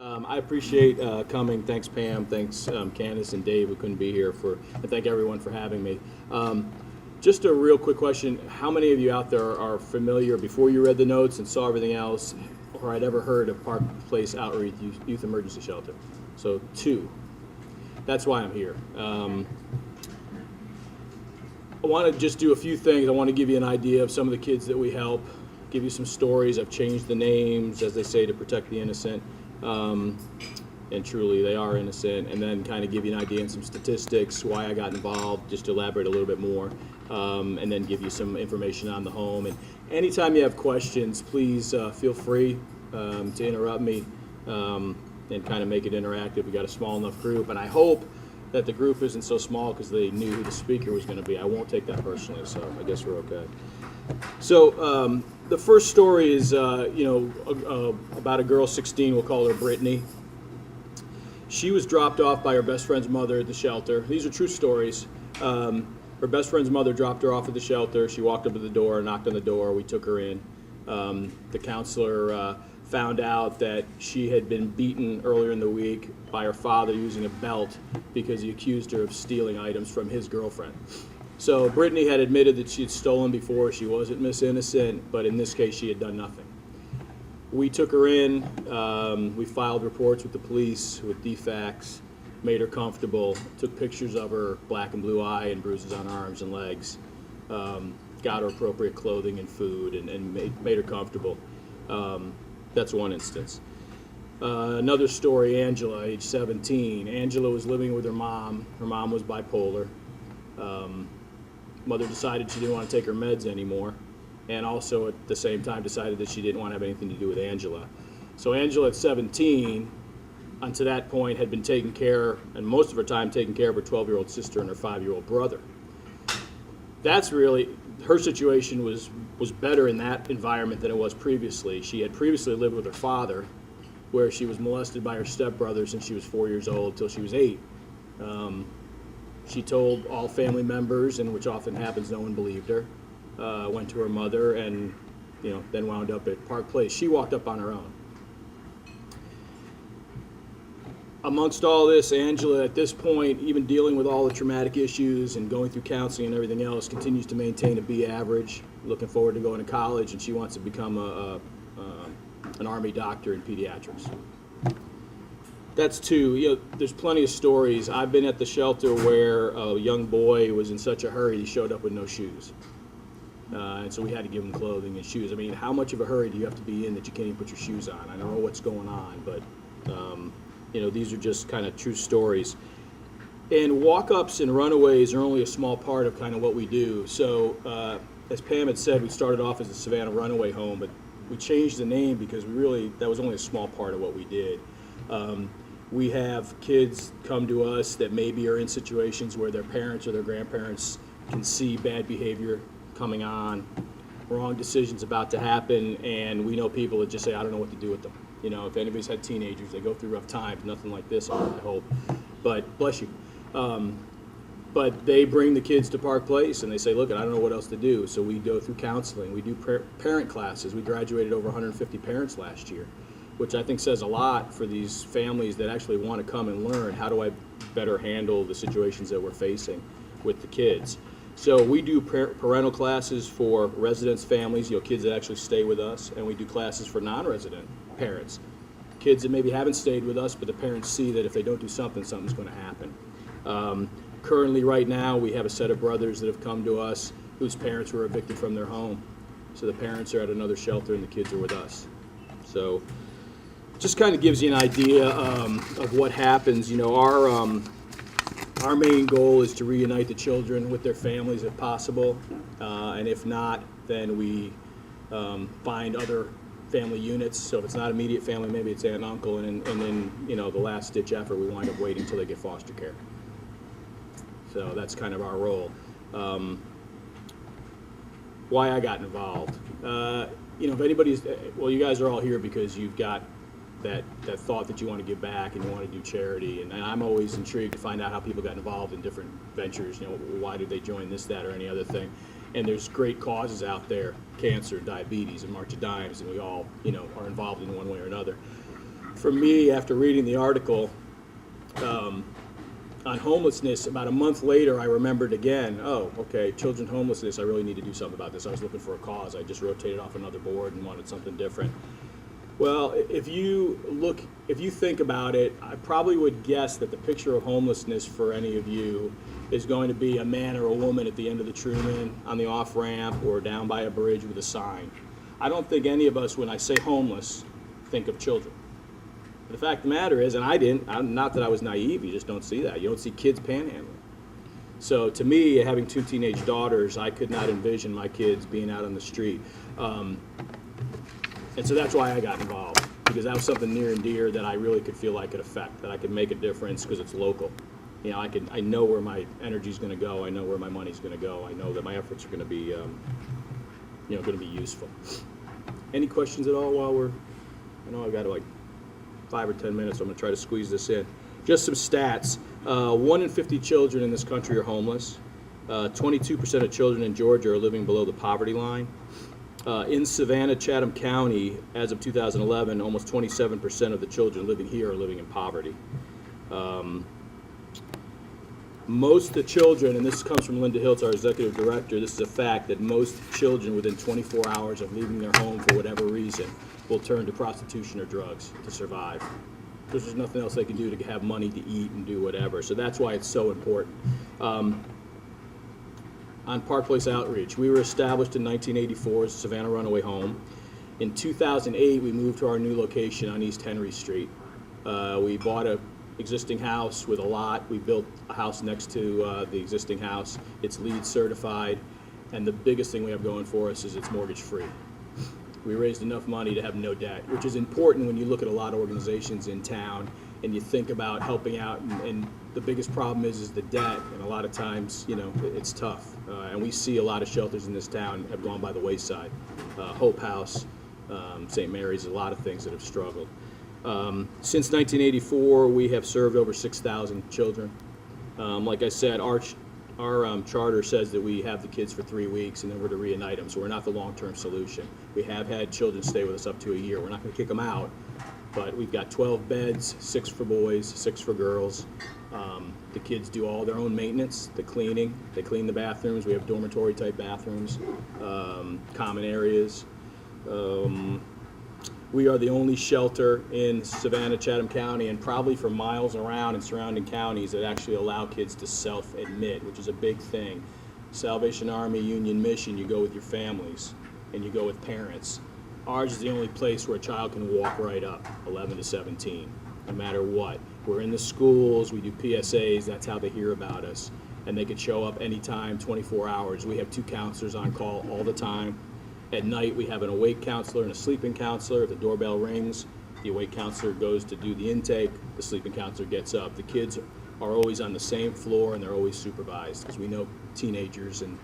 I appreciate coming. Thanks, Pam. Thanks, Candace and Dave, who couldn't be here, and thank everyone for having me. Just a real quick question. How many of you out there are familiar, before you read the notes and saw everything else, or had ever heard of Park Place Outreach Youth Emergency Shelter? So, two. That's why I'm here. I want to just do a few things. I want to give you an idea of some of the kids that we help, give you some stories. I've changed the names, as they say, to protect the innocent. And truly they are innocent, and then kind of give you an idea and some statistics, why I got involved, just to elaborate a little bit more, and then give you some information on the home. And anytime you have questions, please feel free to interrupt me and kind of make it interactive. We got a small enough group, and I hope that the group isn't so small because they knew who the speaker was going to be. I won't take that personally, so I guess we're okay. So the first story is, about a girl, 16, we'll call her Brittany. She was dropped off by her best friend's mother at the shelter. These are true stories. Her best friend's mother dropped her off at the shelter. She walked up to the door, knocked on the door. We took her in. The counselor found out that she had been beaten earlier in the week by her father using a belt because he accused her of stealing items from his girlfriend. So Brittany had admitted that she had stolen before. She wasn't Miss Innocent, but in this case she had done nothing. We took her in, we filed reports with the police, with DFACS, made her comfortable, took pictures of her black and blue eye and bruises on arms and legs, got her appropriate clothing and food, and made her comfortable. That's one instance. Another story, Angela, age 17. Angela was living with her mom. Her mom was bipolar. Mother decided she didn't want to take her meds anymore, and also at the same time decided that she didn't want to have anything to do with Angela. So Angela at 17, unto that point, had been taking care, and most of her time taking care of her 12-year-old sister and her 5-year-old brother. That's really, her situation was better in that environment than it was previously. She had previously lived with her father, where she was molested by her stepbrother since she was 4 years old till she was 8. She told all family members, and which often happens, no one believed her. Went to her mother, and then wound up at Park Place. She walked up on her own. Amongst all this, Angela, at this point, even dealing with all the traumatic issues and going through counseling and everything else, continues to maintain a B average. Looking forward to going to college, and she wants to become an Army doctor in pediatrics. That's two. There's plenty of stories. I've been at the shelter where a young boy was in such a hurry he showed up with no shoes. And so we had to give him clothing and shoes. I mean, how much of a hurry do you have to be in that you can't even put your shoes on? I don't know what's going on, but these are just kind of true stories. And walk-ups and runaways are only a small part of kind of what we do. So as Pam had said, we started off as a Savannah Runaway Home, but we changed the name because that was only a small part of what we did. We have kids come to us that maybe are in situations where their parents or their grandparents can see bad behavior coming on, wrong decisions about to happen, and we know people that just say, I don't know what to do with them. If anybody's had teenagers, they go through rough times, nothing like this, I hope, but bless you. But they bring the kids to Park Place and they say, look, I don't know what else to do. So we go through counseling, we do parent classes. We graduated over 150 parents last year, which I think says a lot for these families that actually want to come and learn, how do I better handle the situations that we're facing with the kids. So we do parental classes for residents, families, kids that actually stay with us, and we do classes for non-resident parents, kids that maybe haven't stayed with us, but the parents see that if they don't do something, something's going to happen. Currently, right now, we have a set of brothers that have come to us whose parents were evicted from their home. So the parents are at another shelter and the kids are with us. So just kind of gives you an idea of what happens. Our main goal is to reunite the children with their families if possible, and if not, then we find other family units. So if it's not immediate family, maybe it's aunt and uncle, and then the last ditch effort, we wind up waiting until they get foster care. So that's kind of our role. Why I got involved. If anybody's, you guys are all here because you've got that thought that you want to give back and you want to do charity, and I'm always intrigued to find out how people got involved in different ventures. Why did they join this, that, or any other thing? And there's great causes out there: cancer, diabetes, and March of Dimes, and we all are involved in one way or another. for me, after reading the article on homelessness, about a month later, I remembered again, oh, okay, children's homelessness, I really need to do something about this. I was looking for a cause. I just rotated off another board and wanted something different. Well, if you think about it, I probably would guess that the picture of homelessness for any of you is going to be a man or a woman at the end of the Truman, on the off-ramp, or down by a bridge with a sign. I don't think any of us, when I say homeless, think of children. The fact of the matter is, and I didn't, not that I was naive, you just don't see that. You don't see kids panhandling. So to me, having two teenage daughters, I could not envision my kids being out on the street. And so that's why I got involved, because that was something near and dear that I really could feel I could affect, that I could make a difference because it's local. You know, I know where my energy's going to go. I know where my money's going to go. I know that my efforts are going to be, going to be useful. Any questions at all while I know I've got like 5 or 10 minutes, so I'm going to try to squeeze this in. Just some stats. 1 in 50 children in this country are homeless. 22% of children in Georgia are living below the poverty line. In Savannah, Chatham County, as of 2011, almost 27% of the children living here are living in poverty. Most of the children, and this comes from Linda Hiltz, our executive director, this is a fact, that most children within 24 hours of leaving their home for whatever reason will turn to prostitution or drugs to survive. Because there's nothing else they can do to have money to eat and do whatever. So that's why it's so important. On Park Place Outreach, we were established in 1984 as a Savannah Runaway Home. In 2008, we moved to our new location on East Henry Street. We bought an existing house with a lot. We built a house next to the existing house. It's LEED certified, and the biggest thing we have going for us is it's mortgage free. We raised enough money to have no debt, which is important when you look at a lot of organizations in town and you think about helping out, and the biggest problem is the debt, and a lot of times, it's tough. And we see a lot of shelters in this town have gone by the wayside. Hope House, St. Mary's, a lot of things that have struggled. Since 1984, we have served over 6,000 children. Like I said, our charter says that we have the kids for 3 weeks and then we're to reunite them, so we're not the long-term solution. We have had children stay with us up to a year. We're not going to kick them out, but we've got 12 beds, 6 for boys, 6 for girls. The kids do all their own maintenance, the cleaning. They clean the bathrooms. We have dormitory-type bathrooms, common areas. We are the only shelter in Savannah, Chatham County, and probably for miles around in surrounding counties that actually allow kids to self-admit, which is a big thing. Salvation Army, Union Mission, you go with your families and you go with parents. Ours is the only place where a child can walk right up, 11 to 17, no matter what. We're in the schools, we do PSAs, that's how they hear about us. And they could show up anytime, 24 hours. We have 2 counselors on call all the time. At night, we have an awake counselor and a sleeping counselor. If the doorbell rings, the awake counselor goes to do the intake, the sleeping counselor gets up. The kids are always on the same floor and they're always supervised, because we know teenagers, and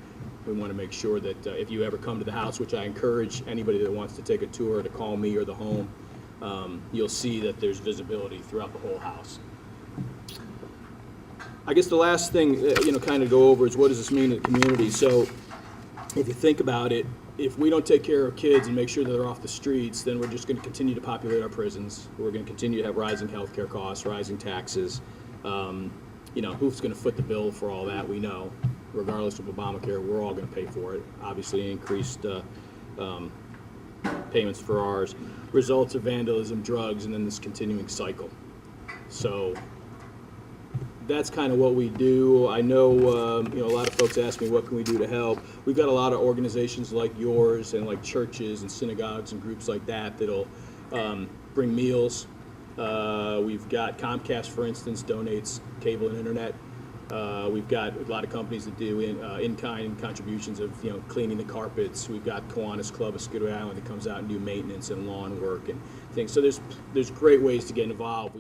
we want to make sure that if you ever come to the house, which I encourage anybody that wants to take a tour to call me or the home, you'll see that there's visibility throughout the whole house. I guess the last thing, kind of go over is what does this mean to the community? So if you think about it, if we don't take care of kids and make sure that they're off the streets, then we're just going to continue to populate our prisons. We're going to continue to have rising healthcare costs, rising taxes. Who's going to foot the bill for all that? We know. Regardless of Obamacare, we're all going to pay for it. Obviously, increased payments for ours. Results of vandalism, drugs, and then this continuing cycle. So that's kind of what we do. I know, a lot of folks ask me, what can we do to help? We've got a lot of organizations like yours and like churches and synagogues and groups like that that'll bring meals. We've got Comcast, for instance, donates cable and internet. We've got a lot of companies that do in-kind contributions of, cleaning the carpets. We've got Kiwanis Club of Skidway Island that comes out and do maintenance and lawn work and things. So there's great ways to get involved.